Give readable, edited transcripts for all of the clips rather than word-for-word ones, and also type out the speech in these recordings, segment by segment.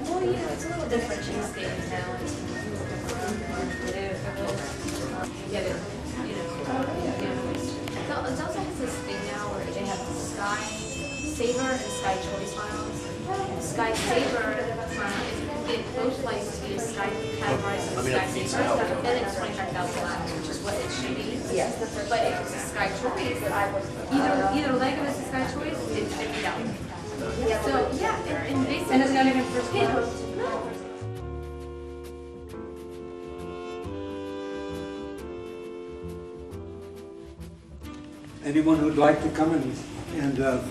Well, you know, it's a little different. She's skating now. It's a little different. Get it, you know. It's also has this thing now where they have Sky Saver and Sky Choice miles. Sky Saver, it both likes to be Sky categorized as Sky Saver, then it's 25,000 laps, which is what it should be. Yes. But if it's Sky Choice, either leg of it's Sky Choice, it's 50,000. So yeah, and basically, And it's not even for kids. No. Anyone who'd like to come and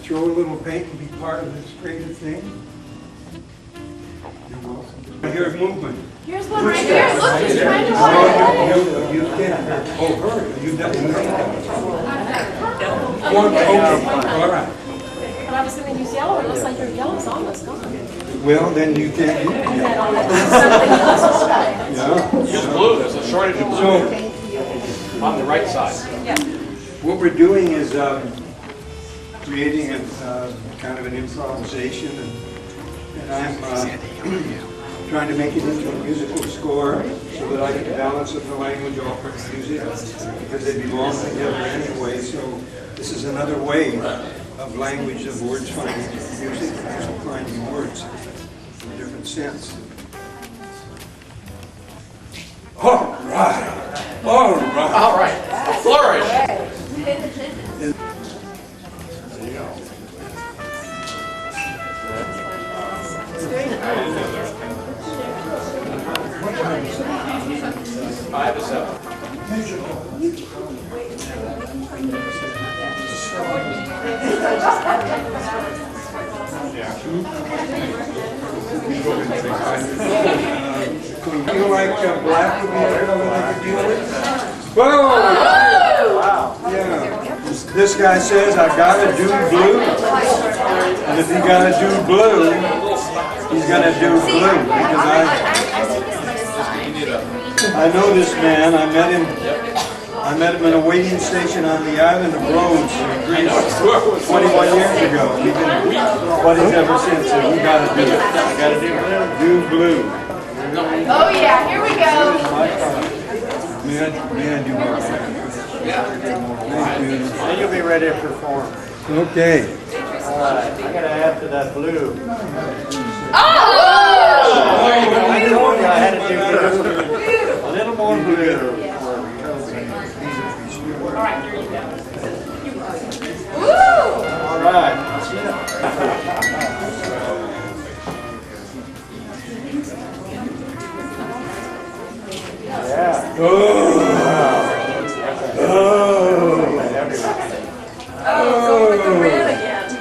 throw a little paint and be part of this creative thing? You're welcome. I hear movement. Here's one right here. Look, he's trying to run. Oh, you can't. Oh, her. You definitely okay, all right. But I was going to use yellow. It looks like your yellow's almost gone. Well, then you can't use it. Yeah. Use blue, there's a shortage of blue So, on the right side. Yeah. what we're doing is creating a kind of an improvisation, and I'm trying to make it into a musical score so that I can balance the language off of music, because they belong together anyway. So this is another way of language, of words finding music, music finding words in a different sense. All right. All right. All right, flourish. And 5 to 7. Do you like black would be a color I could deal with? Whoa! Wow. Yeah. This guy says I gotta do blue. And if he gotta do blue, he's gonna do blue. Because I know this man. I met him in a waiting station on the island of Rhodes in Greece 21 years ago. We've been buddies ever since, and we gotta do it. I gotta do blue. Oh yeah, here we go. May I do more? Thank you. Then you'll be ready to perform. Okay. All right, I gotta add to that blue. Oh! I told you I had to do blue. A little more blue. Woo! All right. Yeah.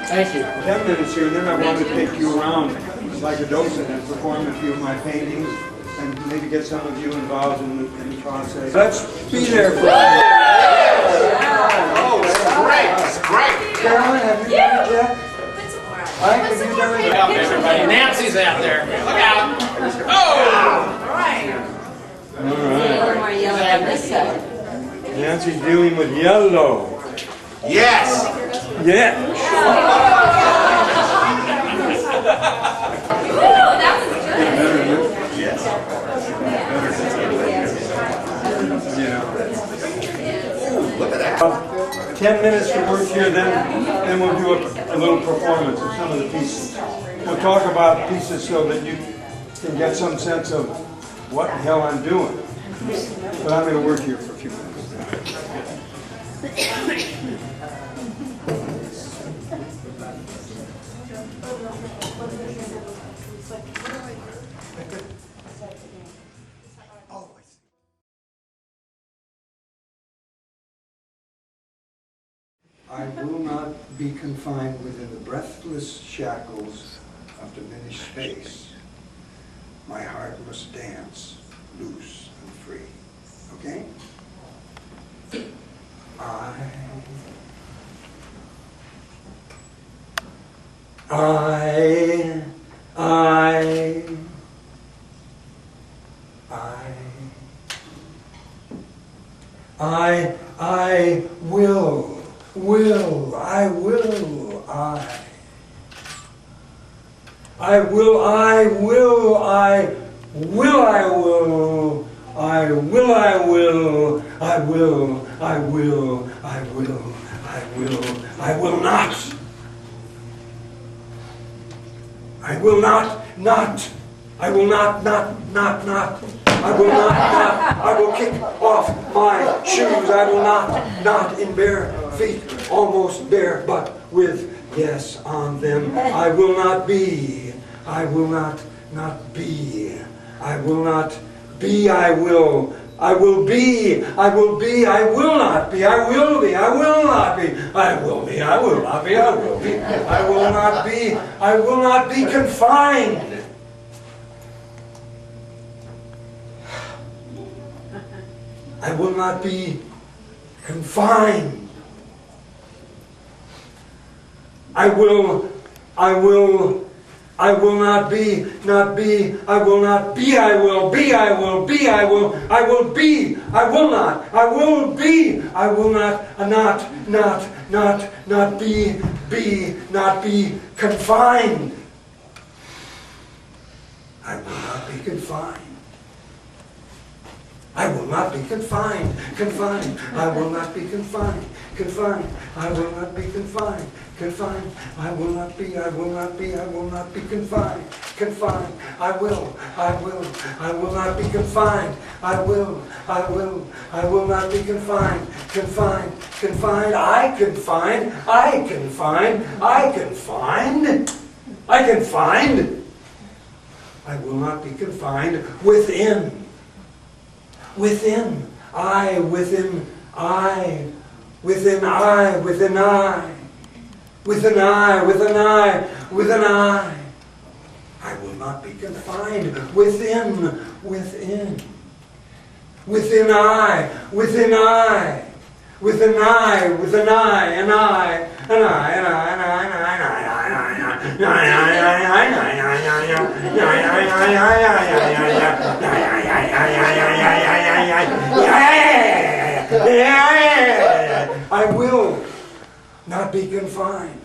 Thank you. 10 minutes here, and then I want to take you around like a docent and perform a few of my paintings and maybe get some of you involved in the process. Let's be there for Oh, it's great. Carolyn, have you done it yet? Mike, have you done it Look out, everybody. Nancy's out there. Look out. Oh! All right. More yellow on this side. Nancy's dealing with yellow. Yes. Yeah. Ooh, that was good. Yes. Yeah. Look at that. 10 minutes to work here, then we'll do a little performance of some of the pieces. We'll talk about pieces so that you can get some sense of what the hell I'm doing. But I'm going to work here for a few minutes. I will not be confined within the breathless shackles of diminished space. My heart must dance loose and free. Okay? I I will, I will, I will, I will, I will, I will, I will, I will, I will, I will, I will, I will, I will not. I will not, I will not. I will not. I will kick off my shoes. I will not in bare feet, almost bare, but with yes on them. I will not be. I will not be. I will not be. I will. I will be. I will be. I will not be. I will be. I will not be. I will be. I will not be. I will be. I will not be. I will not be confined. I will not be confined. I will not be, I will not be, I will be, I will be, I will be, I will not, I will be, I will not be confined. I will not be confined. I will not be confined. I will not be confined. I will not be confined. I will not be confined. I will not be confined. I will not be confined. I will not be confined within. Within I. I will not be confined within I. I will not be confined.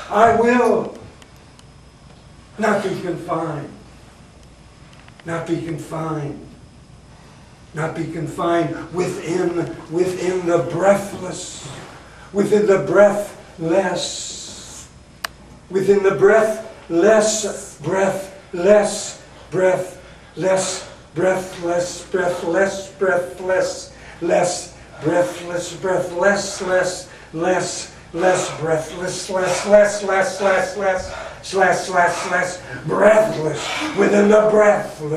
I will not be confined. Not be confined. Not be confined within the breathless. Within the breathless. Within the breathless. Breathless. Breathless. Breathless. Breathless. Breathless. Less. Breathless. Breathless. Less breathless, less breathless, within the breathless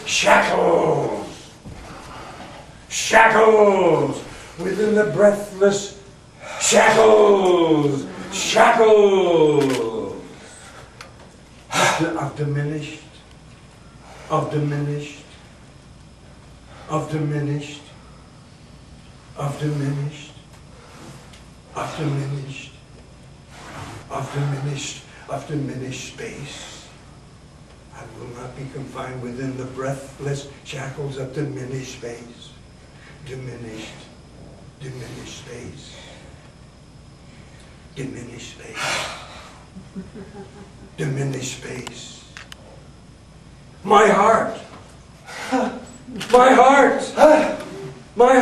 shackles, within the breathless shackles, of diminished, space. I will not be confined within the breathless shackles of diminished space. Diminished space. Diminished space. My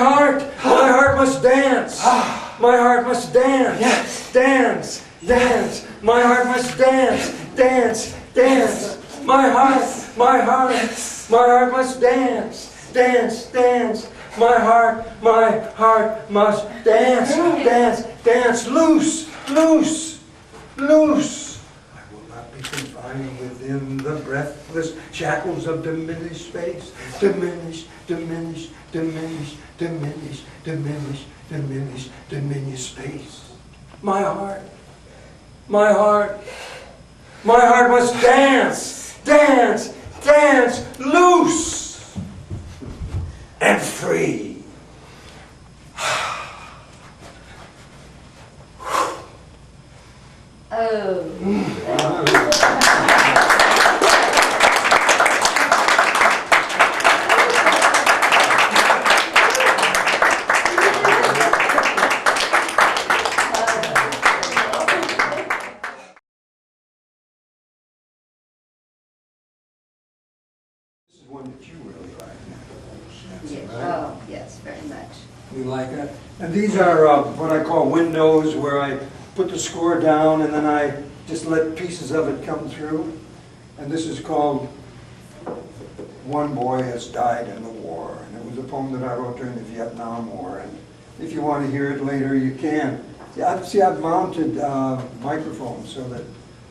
heart must dance. My heart must dance. Yes. Dance. My heart must dance. My heart must dance. My heart must dance. Loose. I will not be confined within the breathless shackles of diminished space. Diminished space. My heart must dance, loose and free. Oh. one that you really like. Yeah. Oh, yes, very much. You like it? And these are what I call windows, where I put the score down and then I just let pieces of it come through. And this is called One Boy Has Died in the War. And it was a poem that I wrote during the Vietnam War. And if you want to hear it later, you can. See, I've mounted microphones so that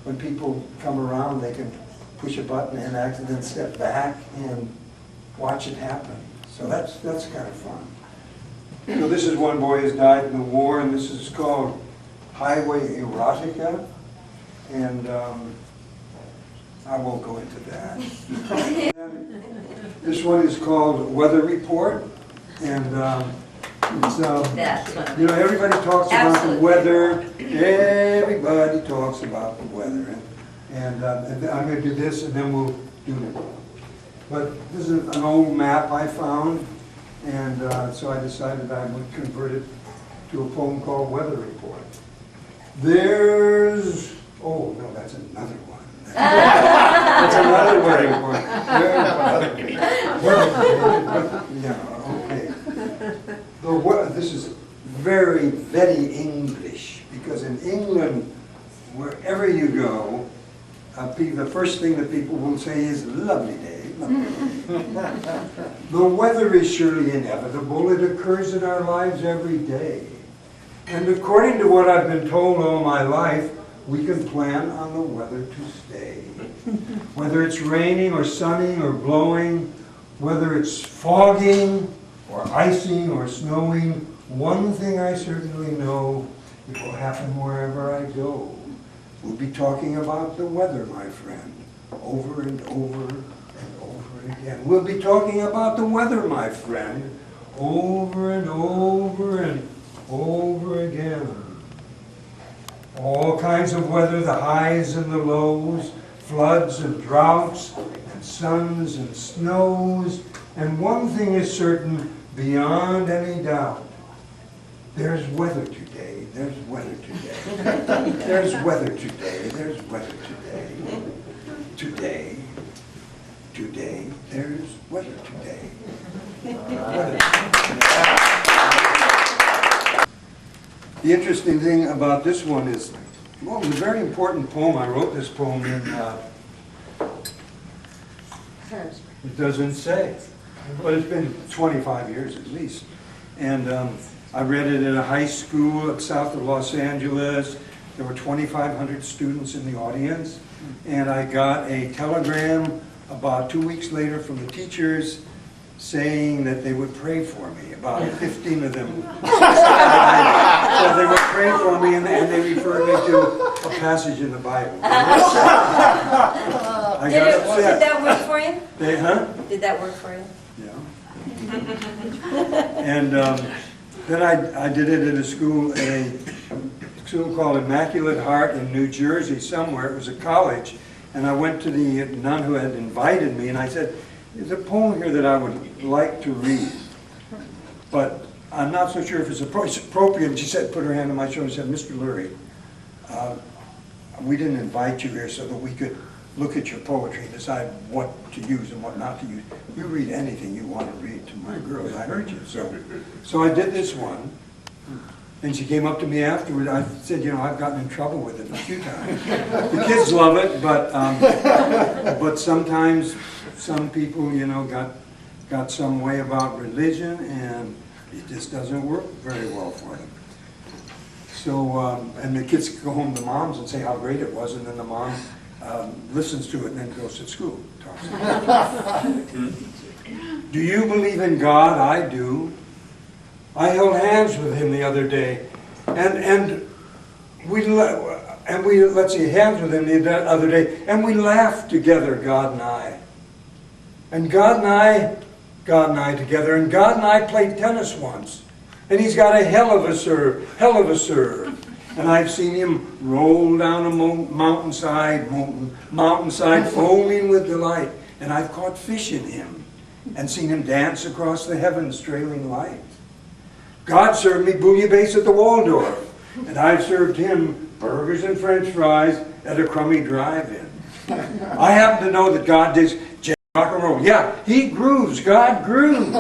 when people come around, they can push a button and accidentally step back and watch it happen. So that's kind of fun. So this is One Boy Has Died in the War, and this is called Highway Erotica. And I won't go into that. This one is called Weather Report, and it's, That's one. you know, everybody talks about the Absolutely. weather. Everybody talks about the weather, and I'm going to do this, and then we'll do it. But this is an old map I found, and so I decided I would convert it to a poem called Weather Report. There's, oh no, that's another one. That's another weather report. Yeah, okay. This is very, very English, because in England, wherever you go, the first thing that people will say is lovely day, lovely day. The weather is surely inevitable. It occurs in our lives every day. And according to what I've been told all my life, we can plan on the weather to stay. Whether it's raining or sunning or blowing, whether it's fogging or icing or snowing, one thing I certainly know, it will happen wherever I go. We'll be talking about the weather, my friend, over and over and over again. We'll be talking about the weather, my friend, over and over and over again. All kinds of weather, the highs and the lows, floods and droughts, and suns and snows. And one thing is certain, beyond any doubt, there's weather today, there's weather today. There's weather today, there's weather today. Today, there's weather today. The interesting thing about this one is, well, it was a very important poem. I wrote this poem in, it doesn't say, but it's been 25 years at least. And I read it in a high school south of Los Angeles. There were 2,500 students in the audience. And I got a telegram about 2 weeks later from the teachers saying that they would pray for me. About 15 of them. So they would pray for me, and they referred me to a passage in the Bible. I got upset. Did that work for you? Did that work for you? Yeah. And then I did it at a school called Immaculate Heart in New Jersey somewhere. It was a college. And I went to the nun who had invited me, and I said, there's a poem here that I would like to read, but I'm not so sure if it's appropriate. And she said, put her hand on my shoulder and said, Mr. Lurie, we didn't invite you here so that we could look at your poetry and decide what to use and what not to use. You read anything you want to read to my girls. I heard you. So I did this one. And she came up to me afterward. I said, you know, I've gotten in trouble with it a few times. The kids love it, but sometimes some people, you know, got some way about religion, and it just doesn't work very well for them. So, and the kids go home to moms and say how great it was, and then the mom listens to it and then goes to school. Talks to Do you believe in God? I do. I held hands with him the other day, and we let's see, hands with him the other day, and we laughed together, God and I. And God and I together, and God and I played tennis once, and he's got a hell of a serve. And I've seen him roll down a mountainside foaming with delight, and I've caught fish in him, and seen him dance across the heavens trailing light. God served me bouillabaisse at the Waldorf, and I've served him burgers and French fries at a crummy drive-in. I happen to know that God does Rock and roll. Yeah, he grooves. God grooves.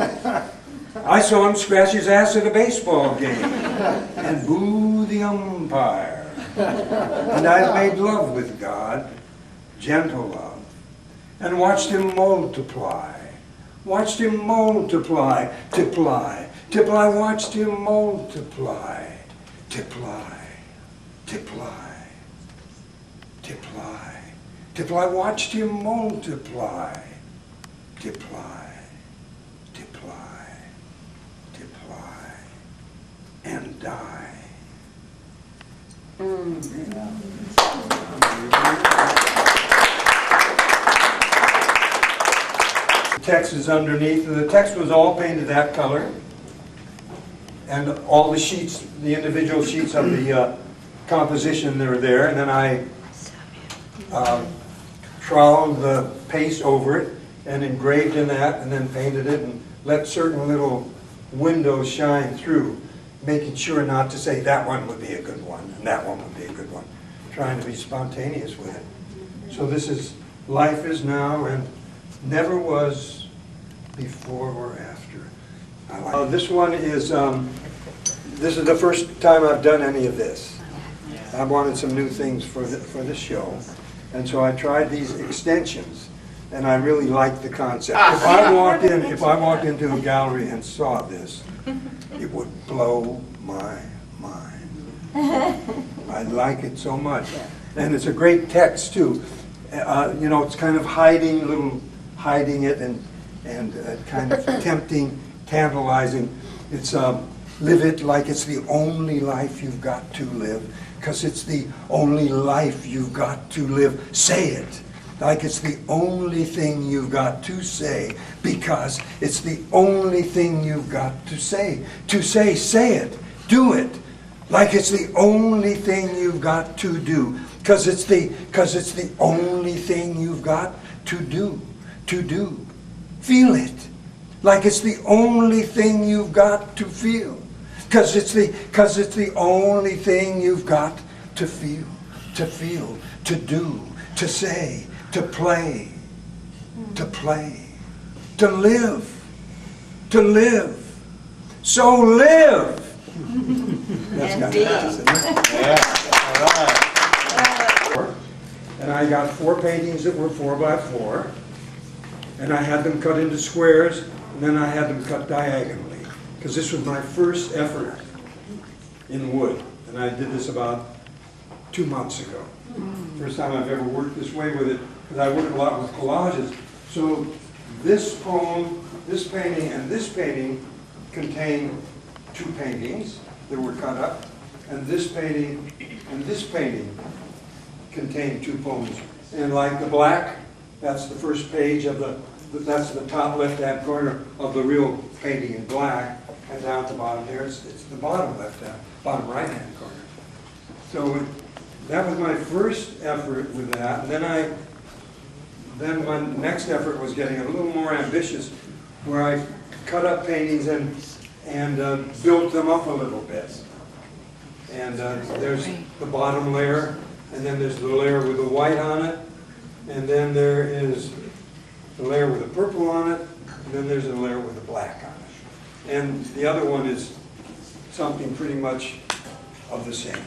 I saw him scratch his ass at a baseball game and boo the umpire. And I made love with God, gentle love, and watched him multiply. Watched him multiply, tiply, tiply, watched him multiply, tiply, tiply, tiply, tiply, watched him multiply, tiply, tiply, tiply, and die. The text is underneath, and the text was all painted that color. And all the sheets, the individual sheets of the composition, they were there. And then I troweled the paste over it and engraved in that, and then painted it and let certain little windows shine through, making sure not to say that one would be a good one and that one would be a good one. Trying to be spontaneous with it. So this is life is now and never was before or after. This one is, this is the first time I've done any of this. I wanted some new things for this show. And so I tried these extensions, and I really liked the concept. If I walked into a gallery and saw this, it would blow my mind. I like it so much. And it's a great text too. You know, it's kind of hiding it and kind of tempting, tantalizing. It's live it like it's the only life you've got to live, because it's the only life you've got to live. Say it like it's the only thing you've got to say, because it's the only thing you've got to say. To say it. Do it like it's the only thing you've got to do, because it's the only thing you've got to do. To do. Feel it like it's the only thing you've got to feel, because it's the only thing you've got to feel, to do, to say, to play, to live, so live. That's got to isn't it? Yeah, all right. And I got 4 paintings that were 4 by 4, and I had them cut into squares, and then I had them cut diagonally, because this was my first effort in wood, and I did this about 2 months ago. First time I've ever worked this way with it, because I work a lot with collages. So this poem, this painting, and this painting contain 2 paintings that were cut up, and this painting and this painting contain 2 poems. And like the black, that's the first page of that's the top left-hand corner of the real painting in black, and down at the bottom there, it's the bottom bottom right-hand corner. So that was my first effort with that, and then my next effort was getting a little more ambitious, where I cut up paintings and built them up a little bit. And there's the bottom layer, and then there's the layer with the white on it, and then there is the layer with the purple on it, and then there's a layer with the black on it. And the other one is something pretty much of the same.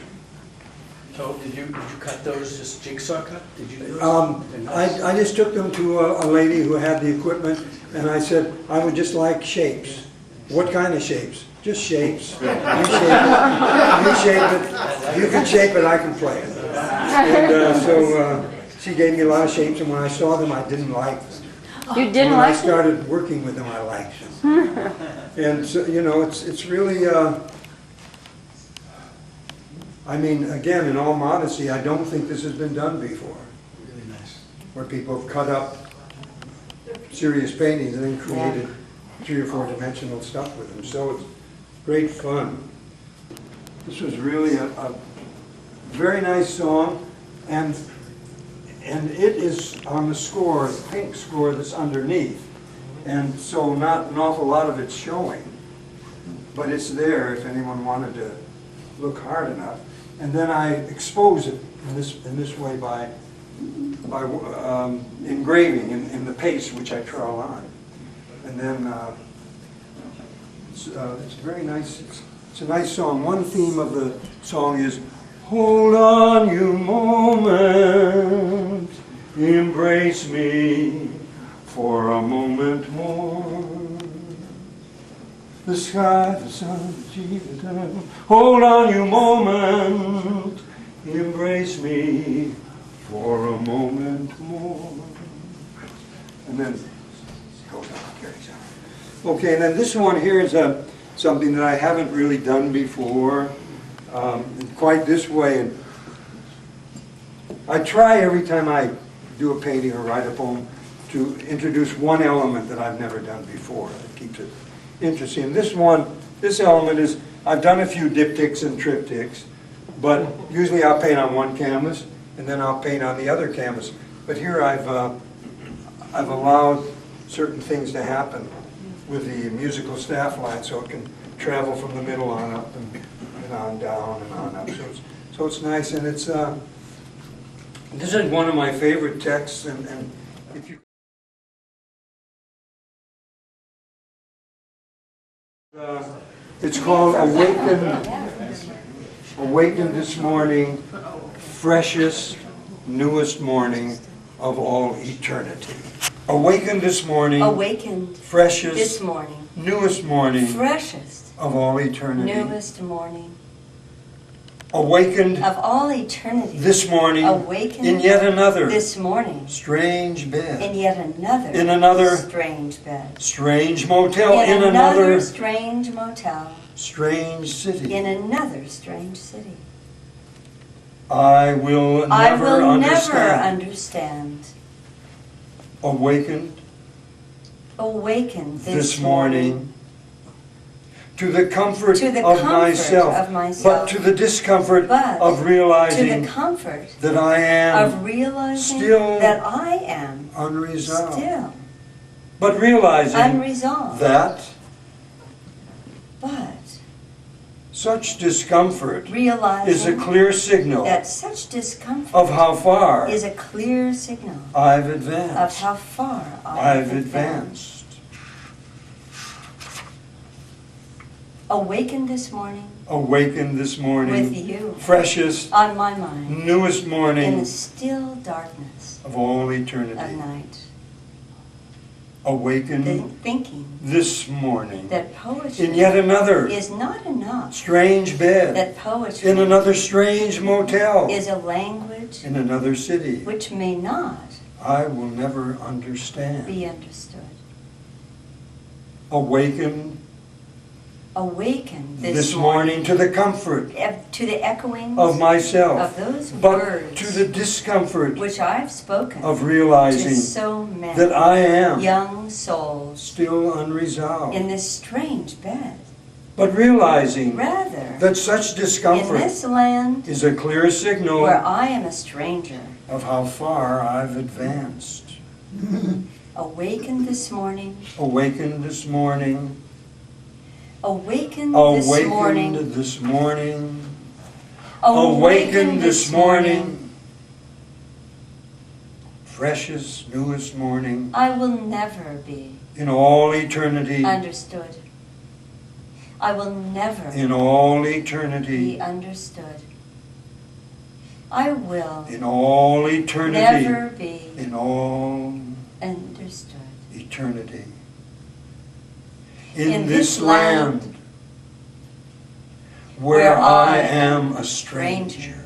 So did you cut those just jigsaw cut? Did you do it? I just took them to a lady who had the equipment, and I said, I would just like shapes. What kind of shapes? Just shapes. You shape it. You can shape it, I can play it. And so she gave me a lot of shapes, and when I saw them, I didn't like them. You didn't when like I started working with them, I liked them. And so, you know, it's really, I mean, again, in all modesty, I don't think this has been done before. Really nice. Where people have cut up serious paintings and then created 3 or 4 dimensional stuff with them. So it's great fun. This was really a very nice song, and it is on the score, the pink score that's underneath. And so not an awful lot of it's showing, but it's there if anyone wanted to look hard enough. And then I expose it in this way by by engraving in the paste which I trowel on. And then it's very nice. It's a nice song. One theme of the song is, hold on you moment, embrace me for a moment more. The sky, the sun, Jesus, hold on you moment, embrace me for a moment more. And then it goes on, carries on. Okay, and then this one here is something that I haven't really done before, quite this way. And I try every time I do a painting or write a poem to introduce one element that I've never done before. It keeps it interesting. This element is, I've done a few diptychs and triptychs, but usually I'll paint on one canvas and then I'll paint on the other canvas. But here I've allowed certain things to happen with the musical staff line, so it can travel from the middle on up and on down and on up. So it's nice, and it's this is one of my favorite texts, and if you it's called Awakened this morning, freshest, newest morning of all eternity. Awakened this morning, Awakened freshest, this morning, newest morning freshest, of all eternity. newest morning Awakened of all eternity. this morning Awakened in yet another this morning strange bed. in yet another In another strange bed. Strange motel. In another strange motel. Strange city. In another strange city. I will never I will understand. never understand. Awakened Awakened this morning to the comfort, to the of, comfort myself, of myself, but to the discomfort but of to realizing the comfort that I am of realizing still that I am unresolved. still But realizing unresolved. that But such discomfort realizing is a clear signal that such discomfort of how far is a clear signal I've of advanced. how far I've advanced. Awakened this morning Awakened this morning, with you freshest, on my mind newest in morning the still darkness of all of eternity. night. Awakened Thinking this morning that poetry in yet another is not enough. strange bed, That poetry in another strange motel, is a language in another city. which may not I will never understand. be understood. Awakened Awaken this morning to the comfort to the echoings of myself, of those but words to the discomfort which I've spoken of to realizing so many that I am young souls still unresolved. in this strange bed. But realizing Rather, that such in discomfort this land is a clear signal where I am a stranger, of how far I've advanced. awakened this morning, Awakened this morning, awakened this morning, awakened this morning, awakened this morning, freshest, newest morning I will never be in all eternity, understood. I will never in all be eternity, understood. I will in all eternity, never be in all understood. eternity. In this land where I am a stranger.